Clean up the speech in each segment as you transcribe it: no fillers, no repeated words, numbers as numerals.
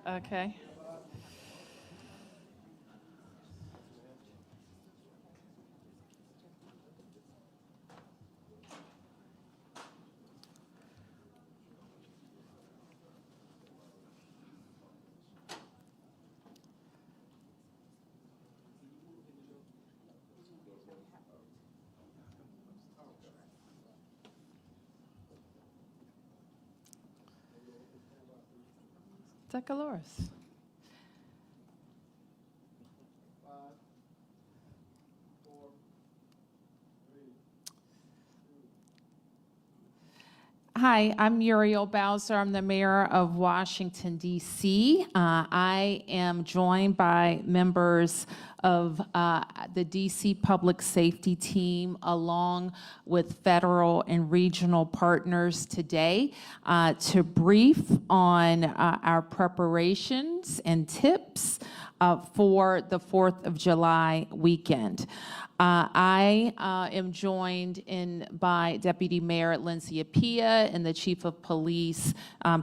Okay. Decaloris. Hi, I'm Muriel Bowser. I'm the mayor of Washington, D.C. I am joined by members of the D.C. Public Safety Team, along with federal and regional partners today to brief on our preparations and tips for the 4th of July weekend. I am joined by Deputy Mayor Lindsay Appiah and the Chief of Police,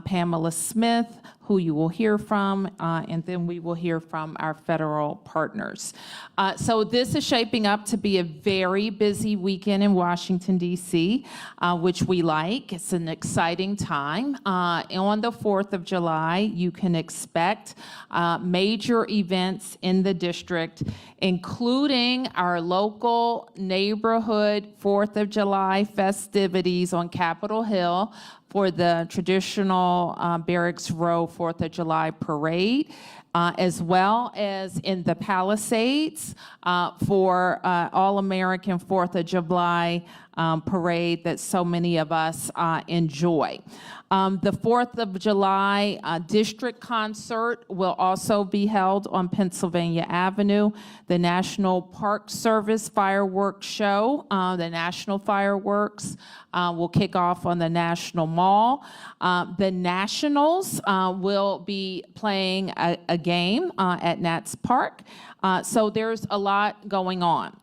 Pamela Smith, who you will hear from, and then we will hear from our federal partners. So this is shaping up to be a very busy weekend in Washington, D.C., which we like. It's an exciting time. On the 4th of July, you can expect major events in the district, including our local neighborhood 4th of July festivities on Capitol Hill for the traditional Barracks Row 4th of July parade, as well as in the Palisades for All-American 4th of July parade that so many of us enjoy. The 4th of July district concert will also be held on Pennsylvania Avenue. The National Park Service fireworks show, the National Fireworks, will kick off on the National Mall. The Nationals will be playing a game at Nats Park. So there's a lot going on.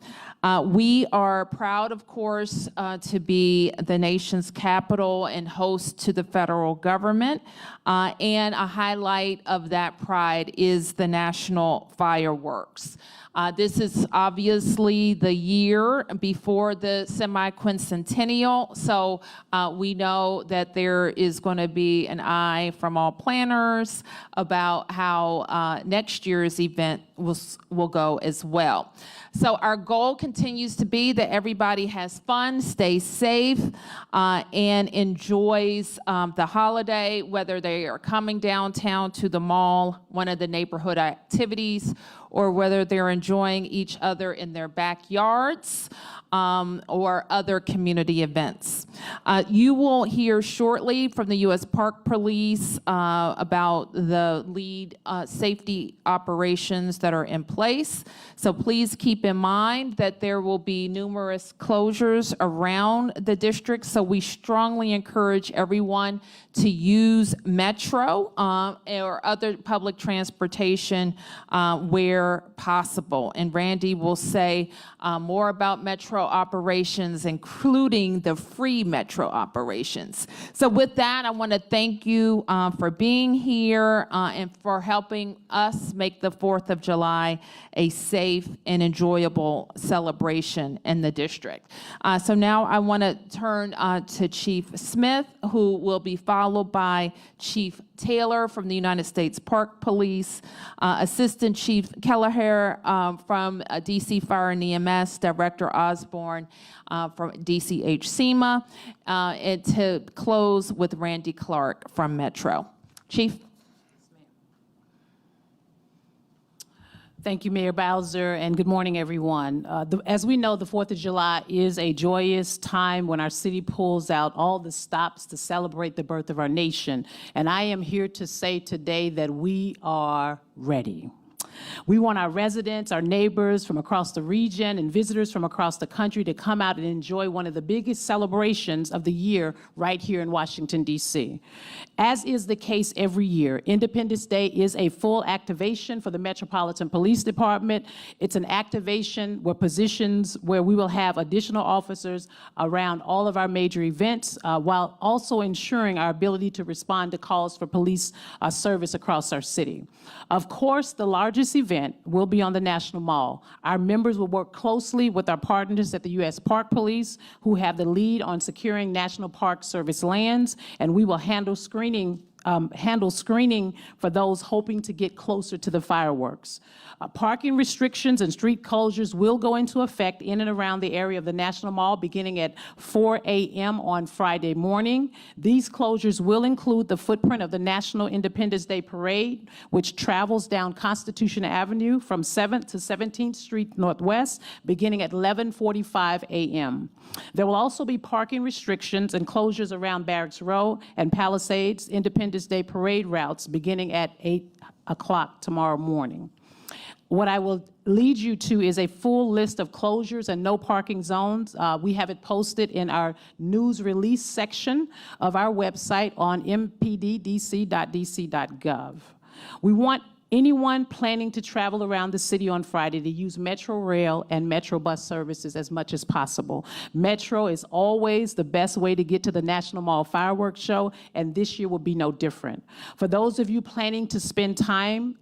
We are proud, of course, to be the nation's capital and host to the federal government. And a highlight of that pride is the national fireworks. This is obviously the year before the semi-quincentennial, so we know that there is going to be an eye from all planners about how next year's event will go as well. So our goal continues to be that everybody has fun, stays safe, and enjoys the holiday, whether they are coming downtown to the mall, one of the neighborhood activities, or whether they're enjoying each other in their backyards or other community events. You will hear shortly from the U.S. Park Police about the lead safety operations that are in place. So please keep in mind that there will be numerous closures around the district. So we strongly encourage everyone to use Metro or other public transportation where possible. And Randy will say more about Metro operations, including the free Metro operations. So with that, I want to thank you for being here and for helping us make the 4th of July a safe and enjoyable celebration in the district. So now I want to turn to Chief Smith, who will be followed by Chief Taylor from the United States Park Police, Assistant Chief Keller from DC Fire and EMS, Director Osborne from DCH SEMA, and to close with Randy Clark from Metro. Chief. Thank you, Mayor Bowser, and good morning, everyone. As we know, the 4th of July is a joyous time when our city pulls out all the stops to celebrate the birth of our nation. And I am here to say today that we are ready. We want our residents, our neighbors from across the region, and visitors from across the country to come out and enjoy one of the biggest celebrations of the year right here in Washington, D.C. As is the case every year, Independence Day is a full activation for the Metropolitan Police Department. It's an activation where we will have additional officers around all of our major events, while also ensuring our ability to respond to calls for police service across our city. Of course, the largest event will be on the National Mall. Our members will work closely with our partners at the U.S. Park Police, who have the lead on securing National Park Service lands, and we will handle screening for those hoping to get closer to the fireworks. Parking restrictions and street closures will go into effect in and around the area of the National Mall beginning at 4 a.m. on Friday morning. These closures will include the footprint of the National Independence Day Parade, which travels down Constitution Avenue from 7th to 17th Street Northwest beginning at 11:45 a.m. There will also be parking restrictions and closures around Barracks Row and Palisades Independence Day Parade routes beginning at 8 o'clock tomorrow morning. What I will lead you to is a full list of closures and no parking zones. We have it posted in our news release section of our website on mpddc.dc.gov. We want anyone planning to travel around the city on Friday to use Metro Rail and Metro bus services as much as possible. Metro is always the best way to get to the National Mall fireworks show, and this year will be no different. For those of you planning to spend time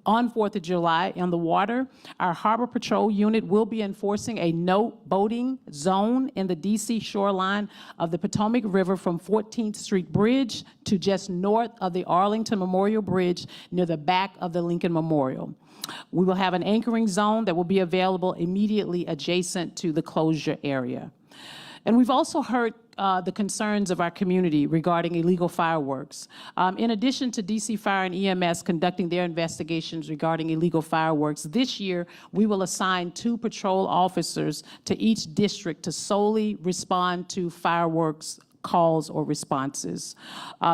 on 4th of July on the water, our Harbor Patrol unit will be enforcing a no boating zone in the D.C. shoreline of the Potomac River from 14th Street Bridge to just north of the Arlington Memorial Bridge near the back of the Lincoln Memorial. We will have an anchoring zone that will be available immediately adjacent to the closure area. And we've also heard the concerns of our community regarding illegal fireworks. In addition to DC Fire and EMS conducting their investigations regarding illegal fireworks, this year we will assign 2 patrol officers to each district to solely respond to fireworks calls or responses.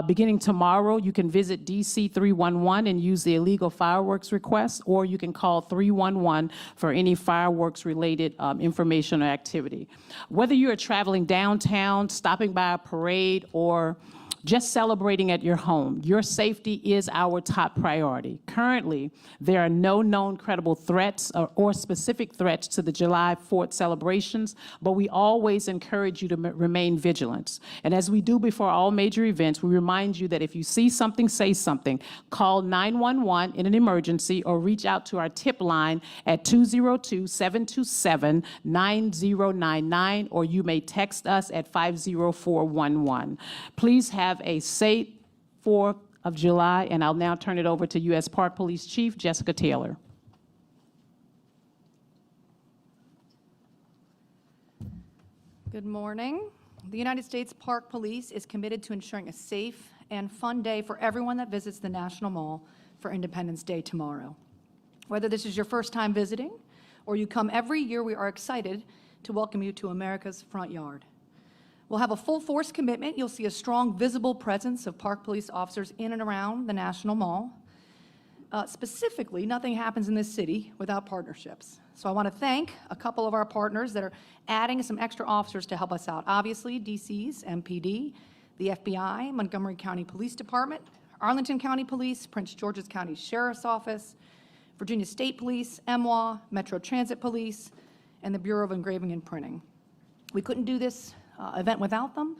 Beginning tomorrow, you can visit DC 311 and use the illegal fireworks request, or you can call 311 for any fireworks-related information or activity. Whether you are traveling downtown, stopping by a parade, or just celebrating at your home, your safety is our top priority. Currently, there are no known credible threats or specific threats to the July 4th celebrations, but we always encourage you to remain vigilant. And as we do before all major events, we remind you that if you see something, say something. Call 911 in an emergency or reach out to our tip line at 202-727-9099, or you may text us at 50411. Please have a safe 4th of July, and I'll now turn it over to U.S. Park Police Chief Jessica Taylor. Good morning. The United States Park Police is committed to ensuring a safe and fun day for everyone that visits the National Mall for Independence Day tomorrow. Whether this is your first time visiting or you come every year, we are excited to welcome you to America's front yard. We'll have a full force commitment. You'll see a strong visible presence of Park Police officers in and around the National Mall. Specifically, nothing happens in this city without partnerships. So I want to thank a couple of our partners that are adding some extra officers to help us out. Obviously, DC's MPD, the FBI, Montgomery County Police Department, Arlington County Police, Prince George's County Sheriff's Office, Virginia State Police, MWA, Metro Transit Police, and the Bureau of Engraving and Printing. We couldn't do this event without them,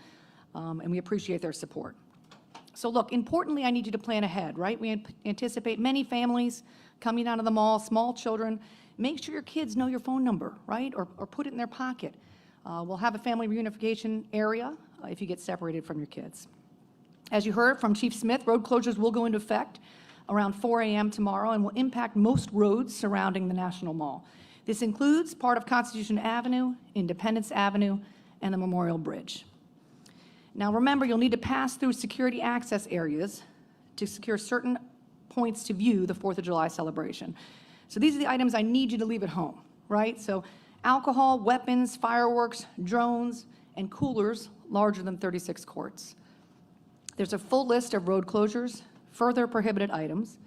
and we appreciate their support. So look, importantly, I need you to plan ahead, right? We anticipate many families coming down to the mall, small children. Make sure your kids know your phone number, right? Or put it in their pocket. We'll have a family reunification area if you get separated from your kids. As you heard from Chief Smith, road closures will go into effect around 4 a.m. tomorrow and will impact most roads surrounding the National Mall. This includes part of Constitution Avenue, Independence Avenue, and the Memorial Bridge. Now remember, you'll need to pass through security access areas to secure certain points to view the 4th of July celebration. So these are the items I need you to leave at home, right? So alcohol, weapons, fireworks, drones, and coolers larger than 36 quarts. There's a full list of road closures, further prohibited items,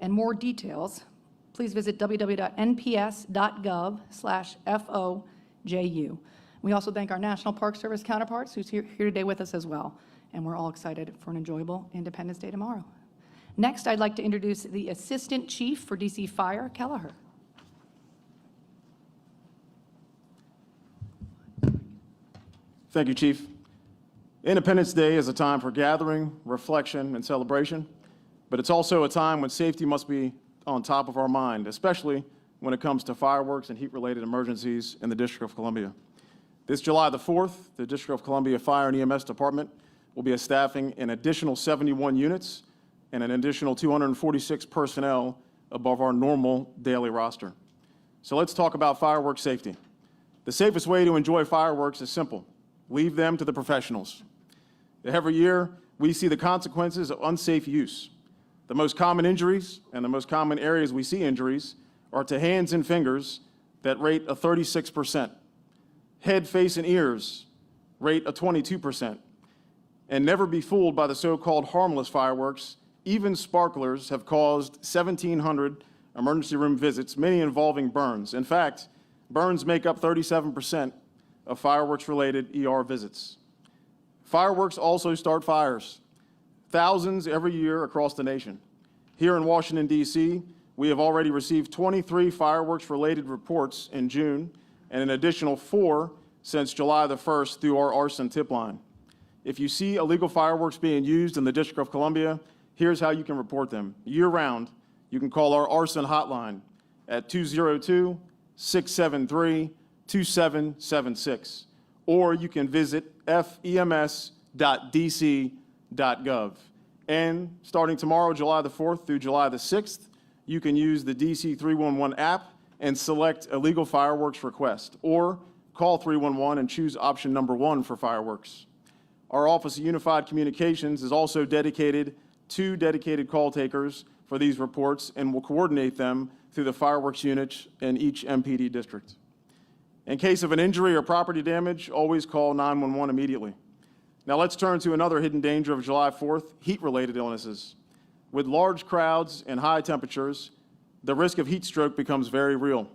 And more details, please visit www.nps.gov/FOJU. We also thank our National Park Service counterparts who's here today with us as well. And we're all excited for an enjoyable Independence Day tomorrow. Next, I'd like to introduce the Assistant Chief for DC Fire, Keller. Thank you, Chief. Independence Day is a time for gathering, reflection, and celebration, but it's also a time when safety must be on top of our mind, especially when it comes to fireworks and heat-related emergencies in the District of Columbia. This July the 4th, the District of Columbia Fire and EMS Department will be staffing an additional 71 units and an additional 246 personnel above our normal daily roster. So let's talk about fireworks safety. The safest way to enjoy fireworks is simple. Leave them to the professionals. Every year, we see the consequences of unsafe use. The most common injuries and the most common areas we see injuries are to hands and fingers that rate a 36%. Head, face, and ears rate a 22%. And never be fooled by the so-called harmless fireworks. Even sparklers have caused 1,700 emergency room visits, many involving burns. In fact, burns make up 37% of fireworks-related ER visits. Fireworks also start fires, thousands every year across the nation. Here in Washington, D.C., we have already received 23 fireworks-related reports in June and an additional 4 since July the 1st through our arson tip line. If you see illegal fireworks being used in the District of Columbia, here's how you can report them. Year-round, you can call our arson hotline at 202-673-2776, or you can visit fems.dc.gov. And starting tomorrow, July the 4th through July the 6th, you can use the DC 311 app and select illegal fireworks request, or call 311 and choose option number 1 for fireworks. Our Office of Unified Communications is also dedicated 2 dedicated call takers for these reports and will coordinate them through the fireworks units in each MPD district. In case of an injury or property damage, always call 911 immediately. Now let's turn to another hidden danger of July 4th, heat-related illnesses. With large crowds and high temperatures, the risk of heat stroke becomes very real.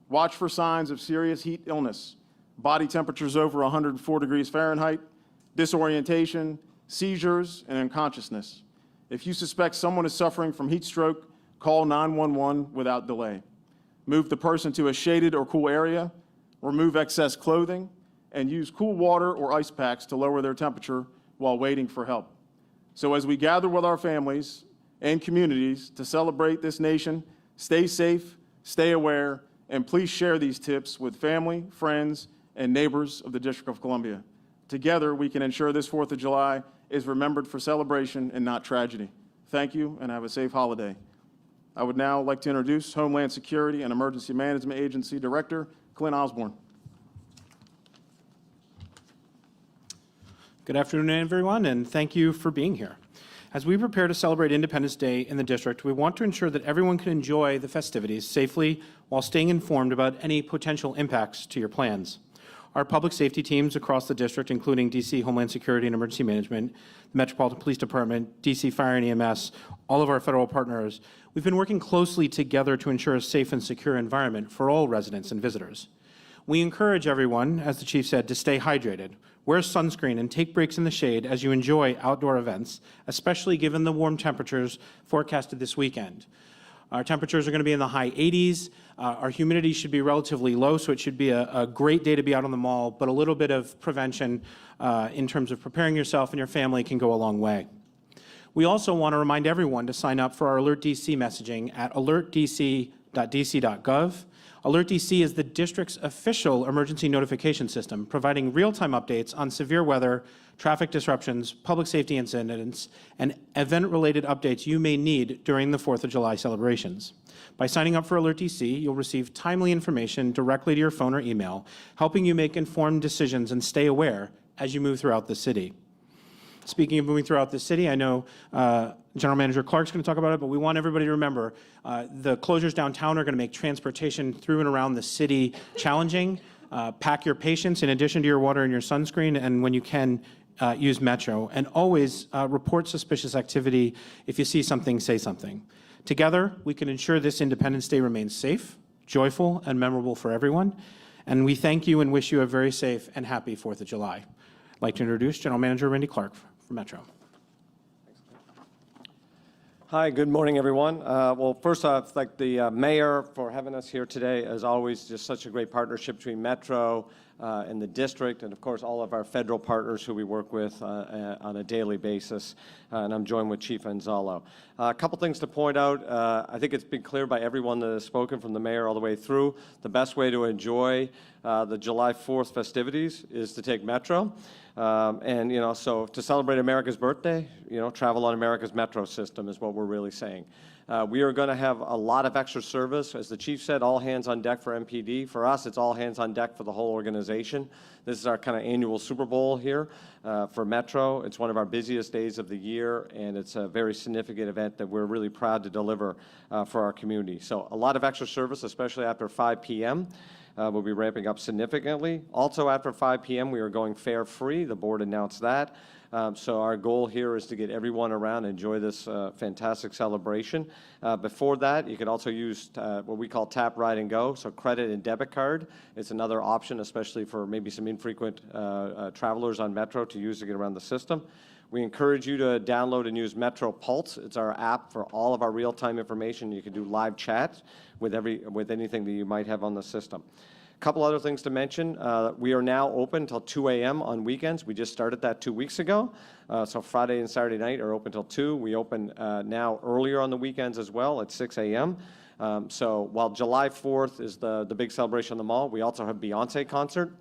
Watch for signs of serious heat illness, body temperatures over 104 degrees Fahrenheit, disorientation, seizures, and unconsciousness. If you suspect someone is suffering from heat stroke, call 911 without delay. Move the person to a shaded or cool area, remove excess clothing, and use cool water or ice packs to lower their temperature while waiting for help. So as we gather with our families and communities to celebrate this nation, stay safe, stay aware, and please share these tips with family, friends, and neighbors of the District of Columbia. Together, we can ensure this 4th of July is remembered for celebration and not tragedy. Thank you, and have a safe holiday. I would now like to introduce Homeland Security and Emergency Management Agency Director Clint Osborne. Good afternoon, everyone, and thank you for being here. As we prepare to celebrate Independence Day in the district, we want to ensure that everyone can enjoy the festivities safely while staying informed about any potential impacts to your plans. Our public safety teams across the district, including DC Homeland Security and Emergency Management, the Metropolitan Police Department, DC Fire and EMS, all of our federal partners, we've been working closely together to ensure a safe and secure environment for all residents and visitors. We encourage everyone, as the chief said, to stay hydrated, wear sunscreen, and take breaks in the shade as you enjoy outdoor events, especially given the warm temperatures forecasted this weekend. Our temperatures are going to be in the high 80s. Our humidity should be relatively low, so it should be a great day to be out on the mall, but a little bit of prevention in terms of preparing yourself and your family can go a long way. We also want to remind everyone to sign up for our Alert DC messaging at alertdc.dc.gov. Alert DC is the district's official emergency notification system, providing real-time updates on severe weather, traffic disruptions, public safety incidents, and event-related updates you may need during the 4th of July celebrations. By signing up for Alert DC, you'll receive timely information directly to your phone or email, helping you make informed decisions and stay aware as you move throughout the city. Speaking of moving throughout the city, I know General Manager Clark's going to talk about it, but we want everybody to remember the closures downtown are going to make transportation through and around the city challenging. Pack your patience in addition to your water and your sunscreen, and when you can, use Metro. And always report suspicious activity. If you see something, say something. Together, we can ensure this Independence Day remains safe, joyful, and memorable for everyone. And we thank you and wish you a very safe and happy 4th of July. I'd like to introduce General Manager Randy Clark for Metro. Hi, good morning, everyone. Well, first off, thank the mayor for having us here today. As always, just such a great partnership between Metro and the district, and of course, all of our federal partners who we work with on a daily basis. And I'm joined with Chief Anzalo. A couple things to point out. I think it's been clear by everyone that has spoken, from the mayor all the way through, the best way to enjoy the July 4th festivities is to take Metro. And, so to celebrate America's birthday, travel on America's Metro system is what we're really saying. We are going to have a lot of extra service. As the chief said, all hands on deck for MPD. For us, it's all hands on deck for the whole organization. This is our kind of annual Super Bowl here for Metro. It's one of our busiest days of the year, and it's a very significant event that we're really proud to deliver for our community. So a lot of extra service, especially after 5 p.m. We'll be ramping up significantly. Also, after 5 p.m., we are going fare free. The board announced that. So our goal here is to get everyone around and enjoy this fantastic celebration. Before that, you can also use what we call tap, ride, and go, so credit and debit card. It's another option, especially for maybe some infrequent travelers on Metro to use to get around the system. We encourage you to download and use Metro Pulse. It's our app for all of our real-time information. You can do live chat with anything that you might have on the system. A couple other things to mention. We are now open until 2 a.m. on weekends. We just started that 2 weeks ago. So Friday and Saturday night are open until 2. We open now earlier on the weekends as well at 6 a.m. So while July 4th is the big celebration on the mall, we also have Beyonce concert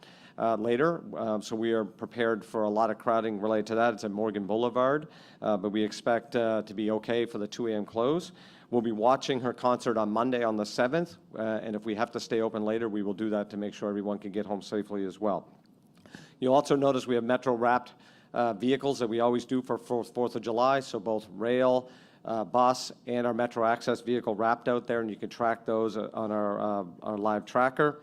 later. So we are prepared for a lot of crowding related to that. It's at Morgan Boulevard, but we expect to be okay for the 2 a.m. close. We'll be watching her concert on Monday on the 7th, and if we have to stay open later, we will do that to make sure everyone can get home safely as well. You'll also notice we have Metro wrapped vehicles that we always do for 4th of July, so both rail, bus, and our Metro Access vehicle wrapped out there, and you can track those on our live tracker.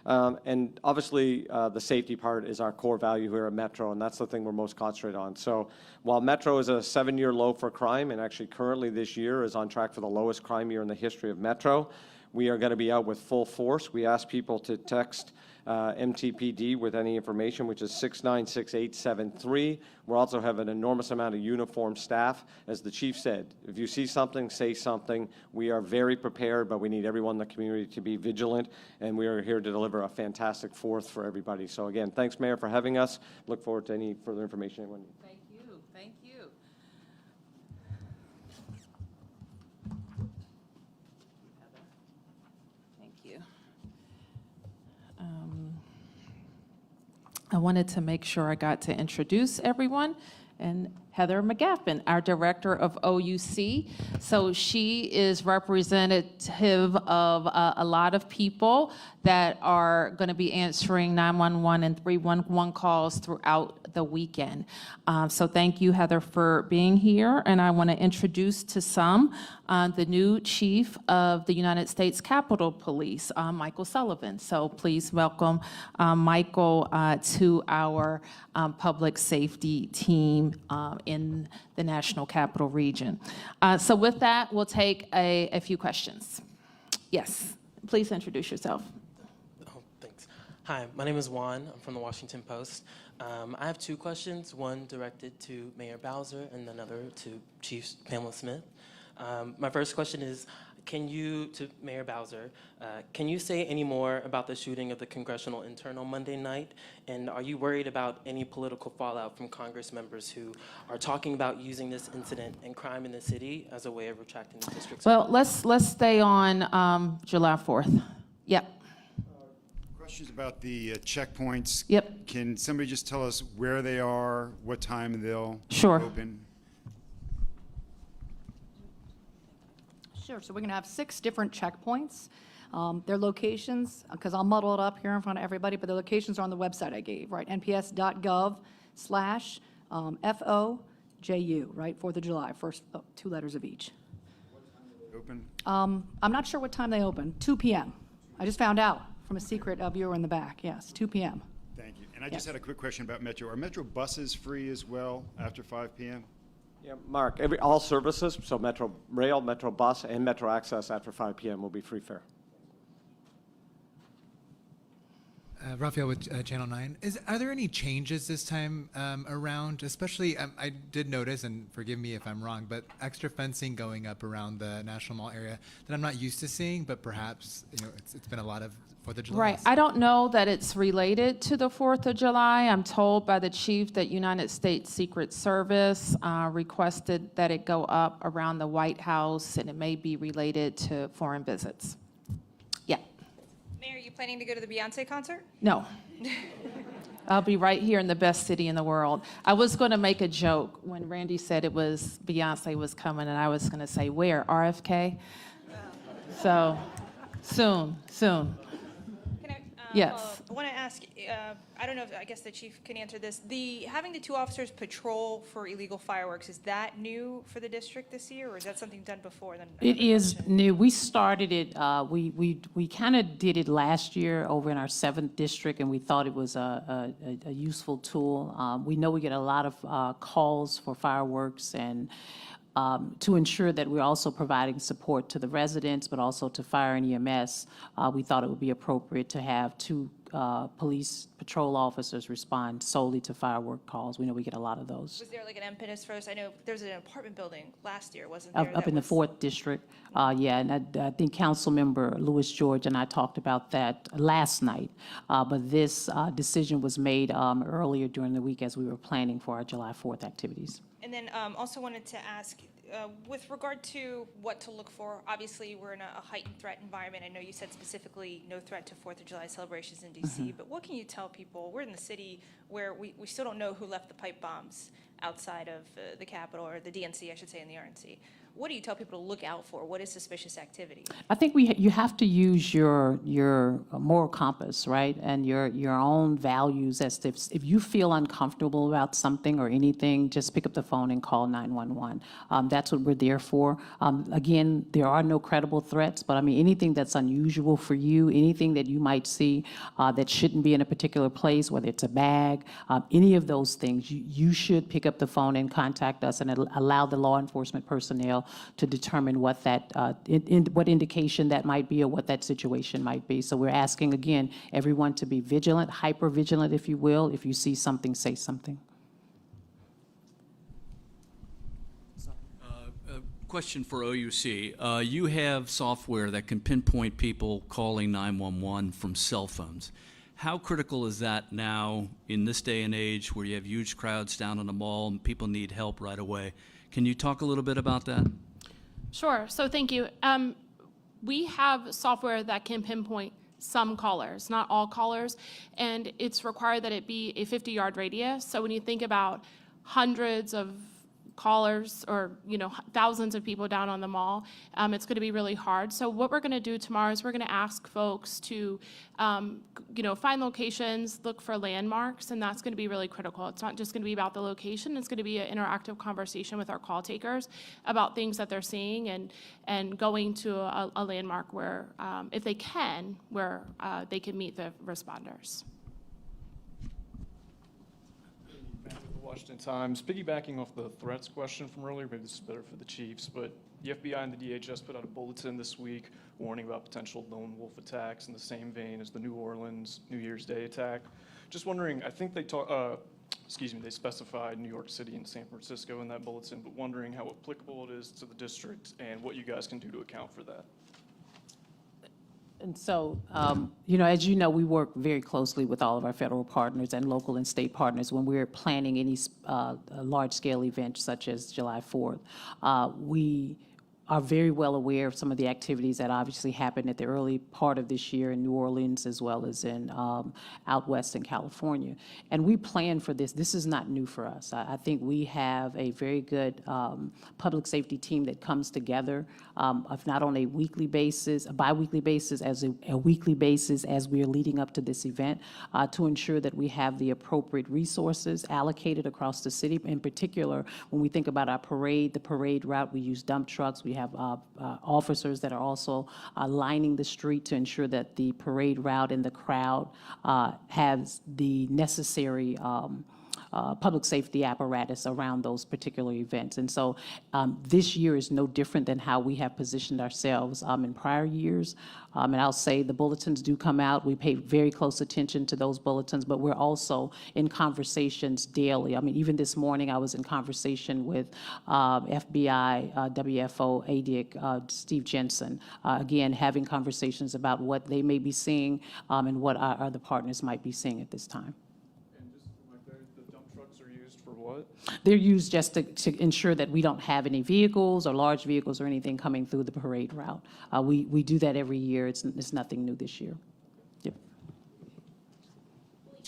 And obviously, the safety part is our core value here at Metro, and that's the thing we're most concentrated on. So while Metro is a 7-year low for crime, and actually currently this year is on track for the lowest crime year in the history of Metro, we are going to be out with full force. We ask people to text MTPD with any information, which is 696873. We'll also have an enormous amount of uniformed staff. As the chief said, if you see something, say something. We are very prepared, but we need everyone in the community to be vigilant, and we are here to deliver a fantastic 4th for everybody. So again, thanks, Mayor, for having us. Look forward to any further information anyone needs. Thank you. Thank you. Thank you. I wanted to make sure I got to introduce everyone. And Heather McGaffin, our Director of OUC. So she is representative of a lot of people that are going to be answering 911 and 311 calls throughout the weekend. So thank you, Heather, for being here. And I want to introduce to some the new Chief of the United States Capitol Police, Michael Sullivan. So please welcome Michael to our public safety team in the National Capital Region. So with that, we'll take a few questions. Yes, please introduce yourself. Oh, thanks. Hi, my name is Juan. I'm from the Washington Post. I have 2 questions, one directed to Mayor Bowser and another to Chief Pamela Smith. My first question is, to Mayor Bowser, can you say any more about the shooting of the congressional internal Monday night? And are you worried about any political fallout from Congress members who are talking about using this incident and crime in the city as a way of retracting the district's? Well, let's stay on July 4th. Yep. Questions about the checkpoints. Yep. Can somebody just tell us where they are, what time they'll Sure. open? Sure, so we're going to have 6 different checkpoints. Their locations, because I'll muddle it up here in front of everybody, but the locations are on the website I gave, right? nps.gov/FOJU, right? 4th of July, first 2 letters of each. Open? I'm not sure what time they open, 2 p.m. I just found out from a secret viewer in the back, yes, 2 p.m. Thank you. And I just Yes. had a quick question about Metro. Are Metro buses free as well after 5 p.m.? Yeah, Mark, all services, so Metro Rail, Metro Bus, and Metro Access after 5 p.m. will be free fare. Raphael with Channel 9. Are there any changes this time around? Especially, I did notice, and forgive me if I'm wrong, but extra fencing going up around the National Mall area that I'm not used to seeing, but perhaps it's been a lot of 4th of July. Right. I don't know that it's related to the 4th of July. I'm told by the chief that United States Secret Service requested that it go up around the White House, and it may be related to foreign visits. Yeah. Mayor, are you planning to go to the Beyonce concert? No. I'll be right here in the best city in the world. I was going to make a joke when Randy said it was Beyonce was coming, and I was going to say, where? RFK? So, soon. Can I, Yes. I want to ask, I don't know if, I guess the chief can answer this. Having the 2 officers patrol for illegal fireworks, is that new for the district this year, or is that something done before? Then It is new. We started it, we kind of did it last year over in our 7th district, and we thought it was a useful tool. We know we get a lot of calls for fireworks, and to ensure that we're also providing support to the residents, but also to fire and EMS, we thought it would be appropriate to have 2 police patrol officers respond solely to firework calls. We know we get a lot of those. was there like an impetus for this? I know there was an apartment building last year, wasn't there? Up in the 4th district, yeah, and I think Councilmember Louis George and I talked about that last night, but this decision was made earlier during the week as we were planning for our July 4th activities. And then also wanted to ask, with regard to what to look for, obviously we're in a heightened threat environment. I know you said specifically no threat to 4th of July celebrations in D.C., but what can you tell people? We're in the city where we still don't know who left the pipe bombs outside of the Capitol, or the DNC, I should say, and the RNC. What do you tell people to look out for? What is suspicious activity? I think you have to use your moral compass, right, and your own values. As if you feel uncomfortable about something or anything, just pick up the phone and call 911. That's what we're there for. Again, there are no credible threats, but I mean anything that's unusual for you, anything that you might see that shouldn't be in a particular place, whether it's a bag, any of those things, you should pick up the phone and contact us and allow the law enforcement personnel to determine what that, what indication that might be or what that situation might be. So we're asking, again, everyone to be vigilant, hyper-vigilant, if you will. If you see something, say something. Question for OUC. You have software that can pinpoint people calling 911 from cell phones. How critical is that now in this day and age where you have huge crowds down in the mall and people need help right away? Can you talk a little bit about that? Sure. So thank you. We have software that can pinpoint some callers, not all callers, and it's required that it be a 50-yard radius. So when you think about hundreds of callers or thousands of people down on the mall, it's going to be really hard. So what we're going to do tomorrow is we're going to ask folks to find locations, look for landmarks, and that's going to be really critical. It's not just going to be about the location, it's going to be an interactive conversation with our call takers about things that they're seeing, and going to a landmark where if they can, where they can meet the responders. Washington Times. Piggybacking off the threats question from earlier, maybe this is better for the chiefs, but the FBI and the DHS put out a bulletin this week warning about potential lone wolf attacks in the same vein as the New Orleans New Year's Day attack. Just wondering, I think they they specified New York City and San Francisco in that bulletin, but wondering how applicable it is to the district and what you guys can do to account for that. And so, as you know, we work very closely with all of our federal partners and local and state partners when we're planning any large-scale event such as July 4th. We are very well aware of some of the activities that obviously happened at the early part of this year in New Orleans as well as in out west in California. And we plan for this. This is not new for us. I think we have a very good public safety team that comes together, if not on a weekly basis, a bi-weekly basis, as a weekly basis as we are leading up to this event, to ensure that we have the appropriate resources allocated across the city. In particular, when we think about our parade, the parade route, we use dump trucks. We have officers that are also lining the street to ensure that the parade route and the crowd has the necessary public safety apparatus around those particular events. And so this year is no different than how we have positioned ourselves in prior years. And I'll say the bulletins do come out. We pay very close attention to those bulletins, but we're also in conversations daily. I mean, even this morning, I was in conversation with FBI, WFO, ADIC, Steve Jensen, again, having conversations about what they may be seeing and what our other partners might be seeing at this time. And just for my clarity, the dump trucks are used for what? They're used just to ensure that we don't have any vehicles or large vehicles or anything coming through the parade route. We do that every year. It's nothing new this year. Yep.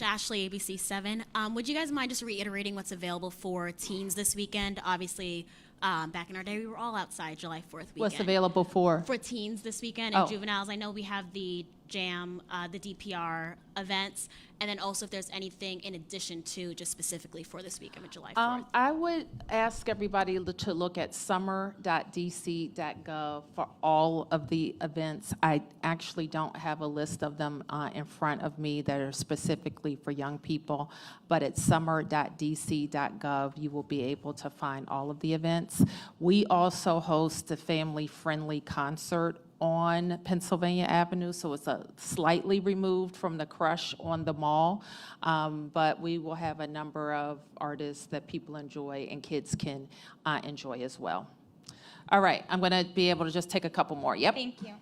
Ashley, ABC 7. Would you guys mind just reiterating what's available for teens this weekend? Obviously, back in our day, we were all outside July 4th weekend. What's available for? For teens this weekend and Oh. juveniles. I know we have the JAM, the DPR events, and then also if there's anything in addition to just specifically for this weekend of July 4th. I would ask everybody to look at summer.dc.gov for all of the events. I actually don't have a list of them in front of me that are specifically for young people, but at summer.dc.gov, you will be able to find all of the events. We also host a family-friendly concert on Pennsylvania Avenue, so it's slightly removed from the crush on the mall, but we will have a number of artists that people enjoy and kids can enjoy as well. All right, I'm going to be able to just take a couple more. Yep. Thank you.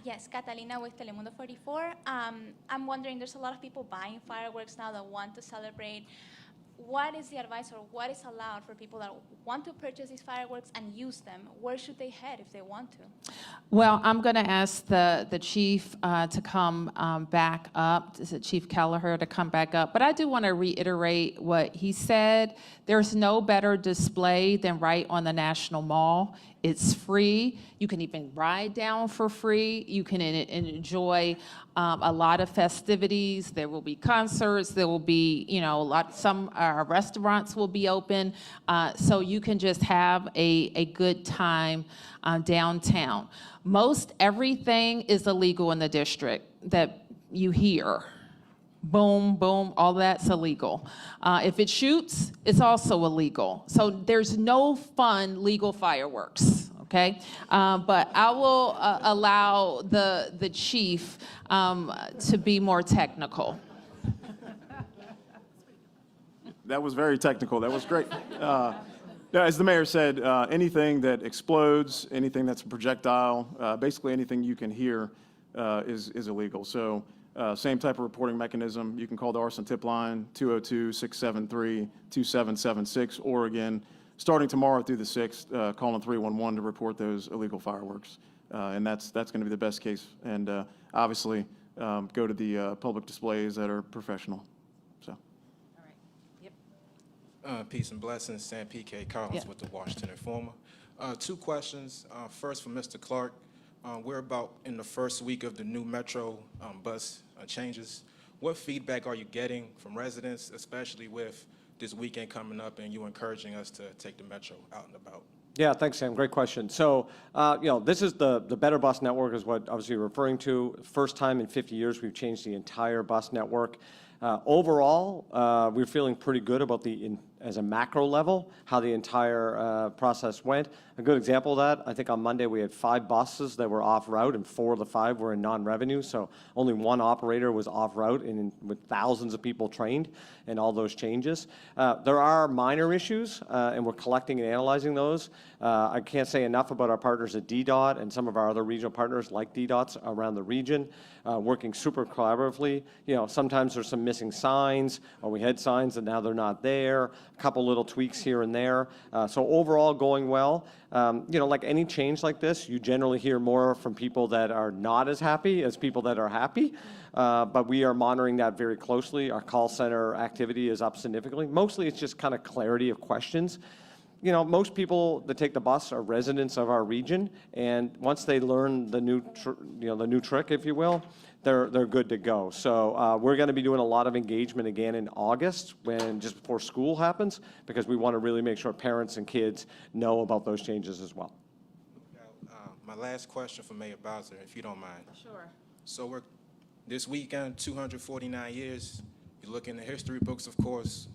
Yes, Catalina with Telemundo 44. I'm wondering, there's a lot of people buying fireworks now that want to celebrate. What is the advice or what is allowed for people that want to purchase these fireworks and use them? Where should they head if they want to? Well, I'm going to ask the chief to come back up, is it Chief Keller to come back up? But I do want to reiterate what he said. There's no better display than right on the National Mall. It's free. You can even ride down for free. You can enjoy a lot of festivities. There will be concerts. There will be, some restaurants will be open. So you can just have a good time downtown. Most everything is illegal in the district that you hear. Boom, boom, all that's illegal. If it shoots, it's also illegal. So there's no fun legal fireworks, okay? But I will allow the chief to be more technical. That was very technical. That was great. As the mayor said, anything that explodes, anything that's a projectile, basically anything you can hear is illegal. So same type of reporting mechanism. You can call the arson tip line, 202-673-2776, or again, starting tomorrow through the 6th, calling 311 to report those illegal fireworks. And that's going to be the best case. And obviously, go to the public displays that are professional. So. Peace and blessings, Sam P.K. Collins with the Washington Informer. Two questions. First for Mr. Clark. We're about in the first week of the new Metro bus changes. What feedback are you getting from residents, especially with this weekend coming up and you encouraging us to take the Metro out and about? Yeah, thanks, Sam. Great question. So, this is the Better Bus Network is what obviously you're referring to. First time in 50 years we've changed the entire bus network. Overall, we're feeling pretty good about as a macro level, how the entire process went. A good example of that, I think on Monday we had 5 buses that were off route and 4 of the 5 were in non-revenue. So only 1 operator was off route and with thousands of people trained in all those changes. There are minor issues and we're collecting and analyzing those. I can't say enough about our partners at DDOT and some of our other regional partners like DDOT's around the region, working super collaboratively. Sometimes there's some missing signs, or we had signs and now they're not there. A couple little tweaks here and there. So overall going well. Like any change like this, you generally hear more from people that are not as happy as people that are happy. But we are monitoring that very closely. Our call center activity is up significantly. Mostly it's just kind of clarity of questions. Most people that take the bus are residents of our region, and once they learn the new trick, if you will, they're good to go. So we're going to be doing a lot of engagement again in August, just before school happens, because we want to really make sure parents and kids know about those changes as well. My last question for Mayor Bowser, if you don't mind. Sure. So this weekend, 249 years. You look in the history books, of course.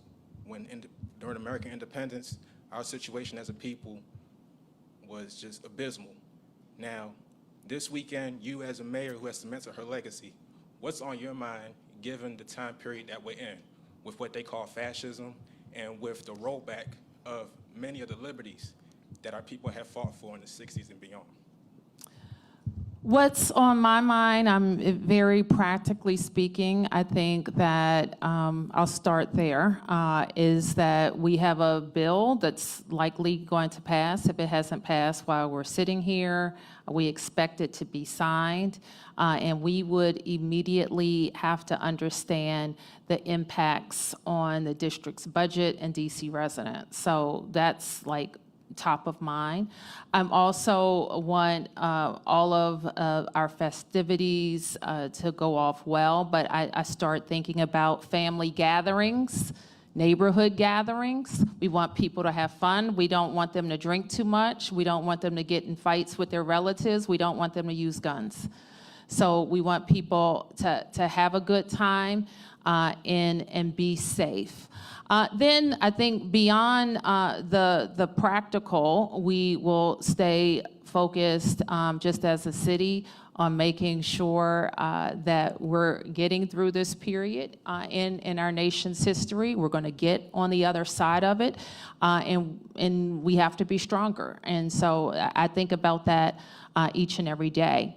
during American independence, our situation as a people was just abysmal. Now, this weekend, you as a mayor who has cemented her legacy, what's on your mind given the time period that we're in with what they call fascism and with the rollback of many of the liberties that our people have fought for in the 60s and beyond? What's on my mind, very practically speaking, I think that I'll start there, is that we have a bill that's likely going to pass. If it hasn't passed while we're sitting here, we expect it to be signed, and we would immediately have to understand the impacts on the district's budget and DC residents. So that's like top of mind. I'm also want all of our festivities to go off well, but I start thinking about family gatherings, neighborhood gatherings. We want people to have fun. We don't want them to drink too much. We don't want them to get in fights with their relatives. We don't want them to use guns. So we want people to have a good time and be safe. Then I think beyond the practical, we will stay focused just as a city on making sure that we're getting through this period in our nation's history. We're going to get on the other side of it, and we have to be stronger. And so I think about that each and every day.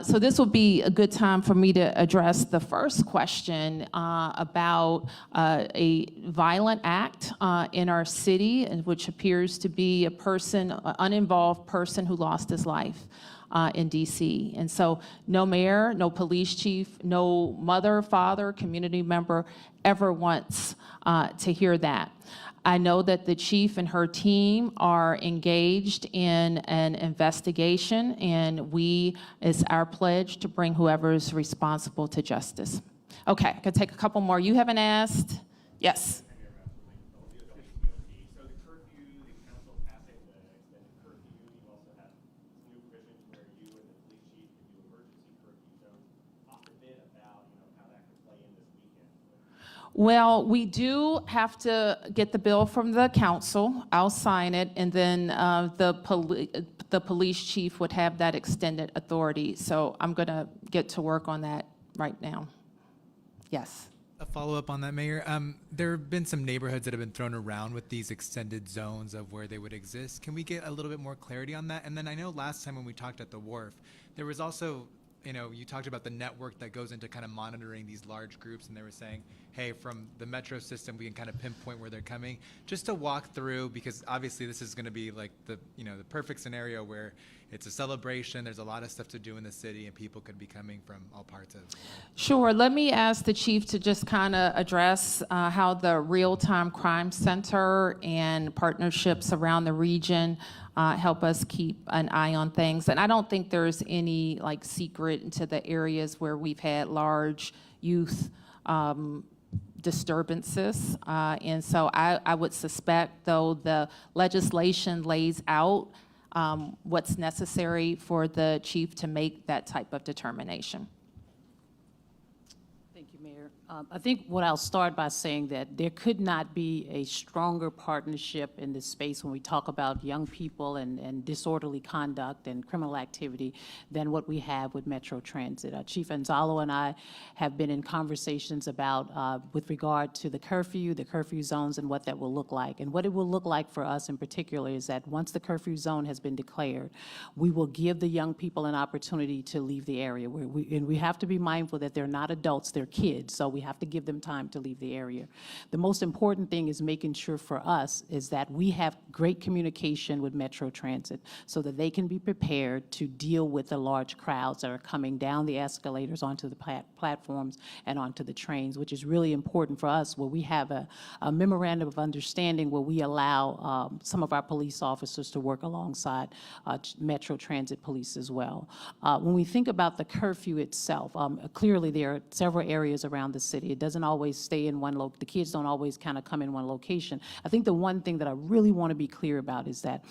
So this will be a good time for me to address the first question about a violent act in our city, which appears to be an uninvolved person who lost his life in DC. And so no mayor, no police chief, no mother, father, community member ever wants to hear that. I know that the chief and her team are engaged in an investigation, and it's our pledge to bring whoever is responsible to justice. Okay, I can take a couple more. You haven't asked? Yes. Well, we do have to get the bill from the council. I'll sign it, and then the police chief would have that extended authority. So I'm going to get to work on that right now. Yes. A follow-up on that, Mayor. There have been some neighborhoods that have been thrown around with these extended zones of where they would exist. Can we get a little bit more clarity on that? And then I know last time when we talked at the wharf, there was also, you talked about the network that goes into kind of monitoring these large groups, and they were saying, hey, from the metro system, we can kind of pinpoint where they're coming. Just to walk through, because obviously this is going to be like the perfect scenario where it's a celebration, there's a lot of stuff to do in the city, and people could be coming from all parts of. Sure. Let me ask the chief to just kind of address how the Real-Time Crime Center and partnerships around the region help us keep an eye on things. And I don't think there's any secret into the areas where we've had large youth disturbances. And so I would suspect, though, the legislation lays out what's necessary for the chief to make that type of determination. Thank you, Mayor. I think what I'll start by saying that there could not be a stronger partnership in this space when we talk about young people and disorderly conduct and criminal activity than what we have with Metro Transit. Chief Anzalo and I have been in conversations about, with regard to the curfew zones, and what that will look like. And what it will look like for us in particular is that once the curfew zone has been declared, we will give the young people an opportunity to leave the area. And we have to be mindful that they're not adults, they're kids, so we have to give them time to leave the area. The most important thing is making sure for us is that we have great communication with Metro Transit so that they can be prepared to deal with the large crowds that are coming down the escalators onto the platforms and onto the trains, which is really important for us, where we have a memorandum of understanding where we allow some of our police officers to work alongside Metro Transit police as well. When we think about the curfew itself, clearly there are several areas around the city. It doesn't always stay in one the kids don't always kind of come in one location. I think the one thing that I really want to be clear about is that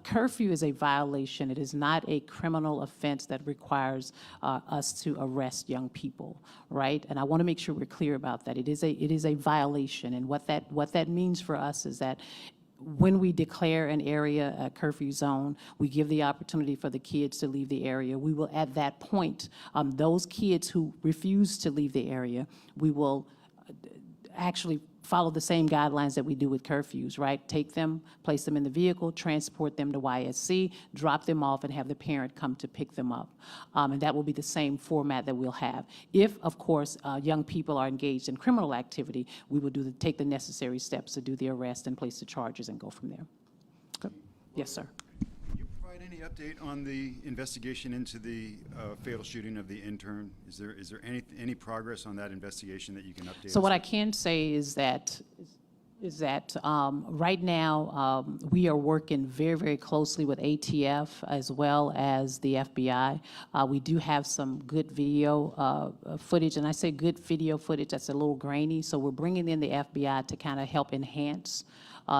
curfew is a violation. It is not a criminal offense that requires us to arrest young people, right? And I want to make sure we're clear about that. It is a violation, and what that means for us is that when we declare an area a curfew zone, we give the opportunity for the kids to leave the area. We will, at that point, those kids who refuse to leave the area, we will actually follow the same guidelines that we do with curfews, right? Take them, place them in the vehicle, transport them to YSC, drop them off, and have the parent come to pick them up. And that will be the same format that we'll have. If, of course, young people are engaged in criminal activity, we will take the necessary steps to do the arrest and place the charges and go from there. Okay. Yes, sir. Can you provide any update on the investigation into the fatal shooting of the intern? Is there any progress on that investigation that you can update us? So what I can say is that right now we are working very, very closely with ATF as well as the FBI. We do have some good video footage, and I say good video footage that's a little grainy, so we're bringing in the FBI to kind of help enhance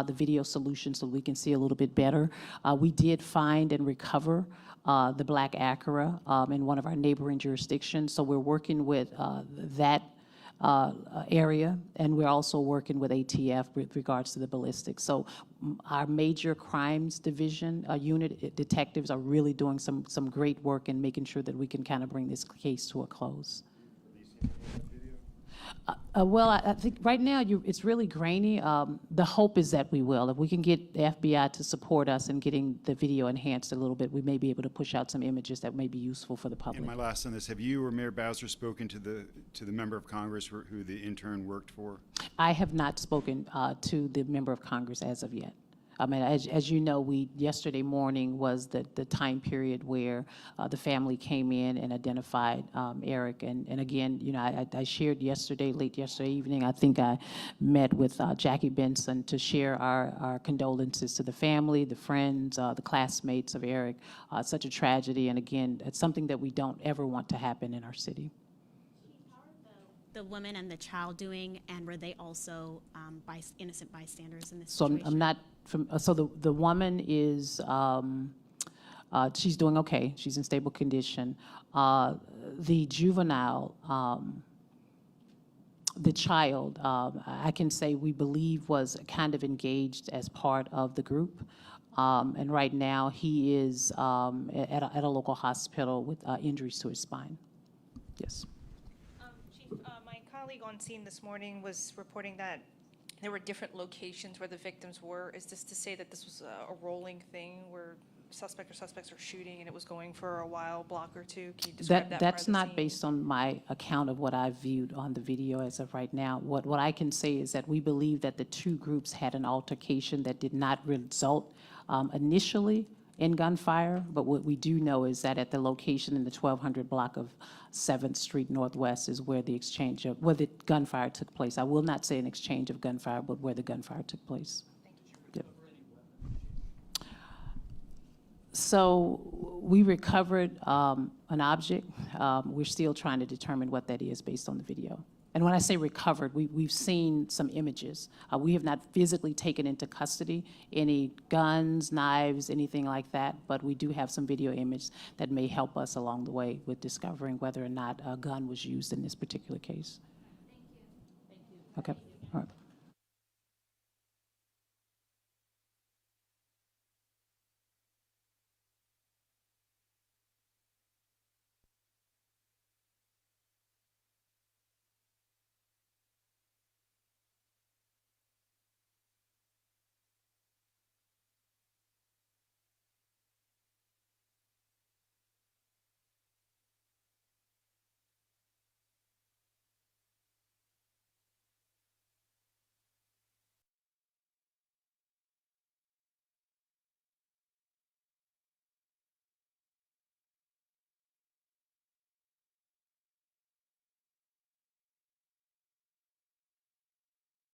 the video solution so we can see a little bit better. We did find and recover the black Acura in one of our neighboring jurisdictions, so we're working with that area, and we're also working with ATF with regards to the ballistics. So our major crimes division unit detectives are really doing some great work in making sure that we can kind of bring this case to a close. Well, I think right now it's really grainy. The hope is that we will. If we can get the FBI to support us in getting the video enhanced a little bit, we may be able to push out some images that may be useful for the public. And my last on this, have you or Mayor Bowser spoken to the member of Congress who the intern worked for? I have not spoken to the member of Congress as of yet. I mean, as you know, yesterday morning was the time period where the family came in and identified Eric. And again, you know, I shared late yesterday evening, I think I met with Jackie Benson to share our condolences to the family, the friends, the classmates of Eric. Such a tragedy, and again, it's something that we don't ever want to happen in our city. The woman and the child doing, and were they also innocent bystanders in this So situation? I'm not so the woman is she's doing okay. She's in stable condition. The juvenile, the child, I can say we believe was kind of engaged as part of the group. And right now he is at a local hospital with injuries to his spine. Yes. Chief, my colleague on scene this morning was reporting that there were different locations where the victims were. Is this to say that this was a rolling thing where suspect or suspects are shooting and it was going for a while, block or two? Can you describe that? That's not based on my account of what I've viewed on the video as of right now. What I can say is that we believe that the two groups had an altercation that did not result initially in gunfire, but what we do know is that at the location in the 1200 block of 7th Street Northwest is where the gunfire took place. I will not say an exchange of gunfire, but where the gunfire took place. Yep. So we recovered an object. We're still trying to determine what that is based on the video. And when I say recovered, we've seen some images. We have not physically taken into custody any guns, knives, anything like that, but we do have some video image that may help us along the way with discovering whether or not a gun was used in this particular case. Thank you. Okay. All right.